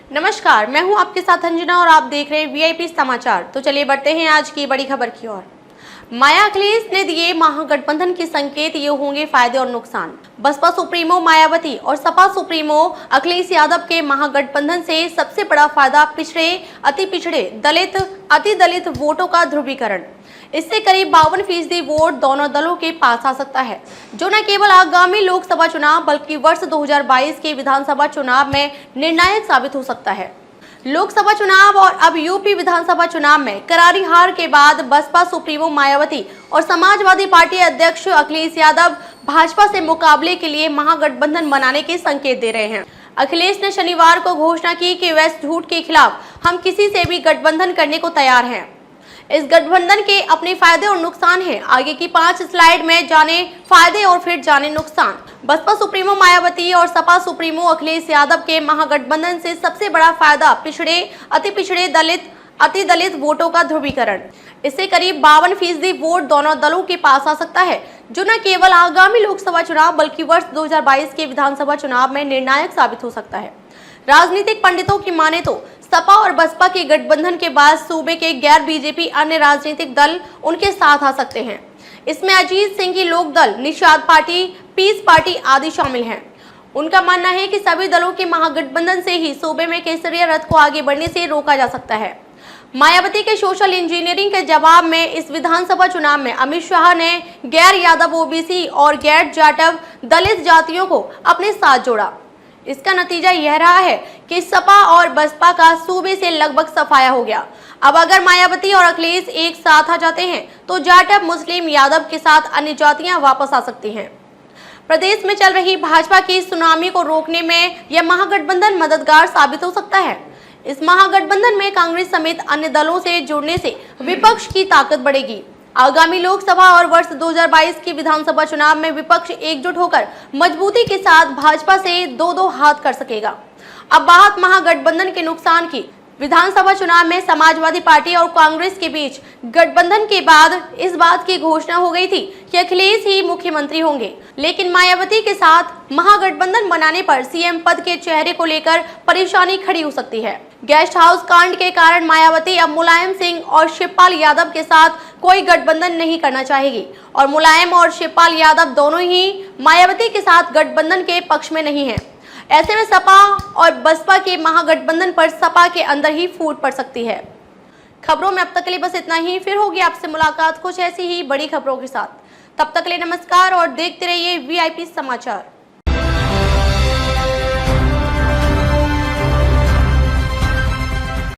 नमस्कार, मैं हूं आपके साथ अंजना और आप देख रहे हैं वीआईपी समाचार। तो चलिए बढ़ते हैं आज की बड़ी खबर की ओर। माया अखिलेश ने दिए महागठबंधन के संकेत, ये होंगे फायदे और नुकसान। बसपा सुप्रीमो मायावती और सपा सुप्रीमो अखिलेश यादव के महागठबंधन से सबसे बड़ा फायदा पिछड़े, अति पिछड़े, दलित, अति दलित वोटों का ध्रुवीकरण। इससे करीब 52% वोट दोनों दलों के पास आ सकता है, जो न केवल आगामी लोकसभा चुनाव बल्कि वर्ष 2022 के विधानसभा चुनाव में निर्णायक साबित हो सकता है। लोकसभा चुनाव और अब यूपी विधानसभा चुनाव में करारी हार के बाद बसपा सुप्रीमो मायावती और समाजवादी पार्टी अध्यक्ष अखिलेश यादव भाजपा से मुकाबले के लिए महागठबंधन बनाने के संकेत दे रहे हैं। अखिलेश ने शनिवार को घोषणा की कि वेस्ट झूठ के खिलाफ हम किसी से भी गठबंधन करने को तैयार हैं। इस गठबंधन के अपने फायदे और नुकसान हैं। आगे की 5 स्लाइड में जाने फायदे और फिर जाने नुकसान। बसपा सुप्रीमो मायावती और सपा सुप्रीमो अखिलेश यादव के महागठबंधन से सबसे बड़ा फायदा पिछड़े, अति पिछड़े, दलित, अति दलित वोटों का ध्रुवीकरण। इससे करीब 52% वोट दोनों दलों के पास आ सकता है, जो न केवल आगामी लोकसभा चुनाव बल्कि वर्ष 2022 के विधानसभा चुनाव में निर्णायक साबित हो सकता है। राजनीतिक पंडितों की माने तो सपा और बसपा के गठबंधन के बाद सूबे के गैर बीजेपी अन्य राजनीतिक दल उनके साथ आ सकते हैं। इसमें अजीत सिंह की लोक दल, निषाद पार्टी, पीस पार्टी आदि शामिल हैं। उनका मानना है कि सभी दलों के महागठबंधन से ही सूबे में केसरिया रथ को आगे बढ़ने से रोका जा सकता है। मायावती के सोशल इंजीनियरिंग के जवाब में इस विधानसभा चुनाव में अमित शाह ने गैर यादव ओबीसी और गैर जाटव दलित जातियों को अपने साथ जोड़ा। इसका नतीजा यह रहा है कि सपा और बसपा का सूबे से लगभग सफाया हो गया। अब अगर मायावती और अखिलेश एक साथ आ जाते हैं तो जाटव, मुस्लिम, यादव के साथ अन्य जातियां वापस आ सकती हैं। प्रदेश में चल रही भाजपा की सुनामी को रोकने में यह महागठबंधन मददगार साबित हो सकता है। इस महागठबंधन में कांग्रेस समेत अन्य दलों से जुड़ने से विपक्ष की ताकत बढ़ेगी। आगामी लोकसभा और वर्ष 2022 के विधानसभा चुनाव में विपक्ष एकजुट होकर मजबूती के साथ भाजपा से दो हाथ कर सकेगा। अब बात महागठबंधन के नुकसान की। विधानसभा चुनाव में समाजवादी पार्टी और कांग्रेस के बीच गठबंधन के बाद इस बात की घोषणा हो गई थी कि अखिलेश ही मुख्यमंत्री होंगे, लेकिन मायावती के साथ महागठबंधन बनाने पर सीएम पद के चेहरे को लेकर परेशानी खड़ी हो सकती है। गेस्ट हाउस कांड के कारण मायावती अब मुलायम सिंह और शिवपाल यादव के साथ कोई गठबंधन नहीं करना चाहेगी और मुलायम और शिवपाल यादव दोनों ही मायावती के साथ गठबंधन के पक्ष में नहीं हैं। ऐसे में सपा और बसपा के महागठबंधन पर सपा के अंदर ही फूट पड़ सकती है। खबरों में अब तक के लिए बस इतना ही। फिर होगी आपसे मुलाकात कुछ ऐसी ही बड़ी खबरों के साथ। तब तक के लिए नमस्कार और देखते रहिए वीआईपी समाचार।